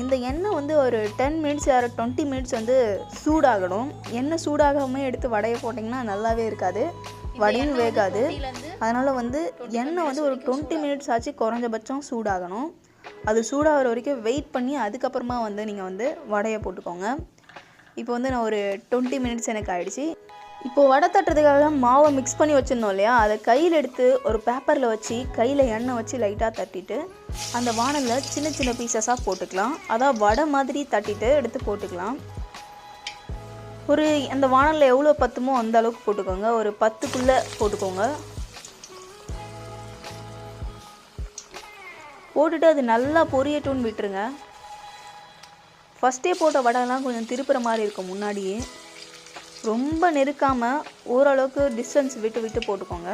இந்த எண்ணெய் வந்து ஒரு 10 மினிட்ஸ் ஆர் 20 மினிட்ஸ் வந்து சூடாகணும். எண்ணெய் சூடாகாமல் எடுத்து வடையை போட்டிங்கன்னா நல்லாவே இருக்காது, வடையும் வேகாது. அதனால் வந்து எண்ணெய் வந்து ஒரு 20 மினிட்ஸ் ஆச்சு குறைஞ்சபட்சம் சூடாகணும். அது சூடாகிற வரைக்கும் வெயிட் பண்ணி அதுக்கப்புறமா வந்து நீங்கள் வந்து வடையை போட்டுக்கோங்க. இப்போ வந்து நான் ஒரு 20 மினிட்ஸ் எனக்கு ஆகிடுச்சு. இப்போது வடை தட்டுறதுக்காக மாவை மிக்ஸ் பண்ணி வச்சுருந்தோம் இல்லையா, அதை கையில் எடுத்து ஒரு பேப்பரில் வச்சு கையில் எண்ணெய் வச்சு லைட்டாக தட்டிட்டு அந்த வானலில் சின்ன சின்ன பீசஸாக போட்டுக்கலாம். அதான் வடை மாதிரி தட்டிட்டு எடுத்து போட்டுக்கலாம். ஒரு அந்த வானலில் எவ்வளோ பத்துமோ அந்த அளவுக்கு போட்டுக்கோங்க. ஒரு 10க்குள்ளே போட்டுக்கோங்க. போட்டுட்டு அது நல்லா பொரியட்டும்னு விட்டுருங்க. ஃபஸ்ட்டே போட்ட வடைலாம் கொஞ்சம் திருப்புற மாதிரி இருக்கும் முன்னாடியே. ரொம்ப நெருக்காமல் ஓரளவுக்கு டிஸ்டன்ஸ் விட்டு விட்டு போட்டுக்கோங்க.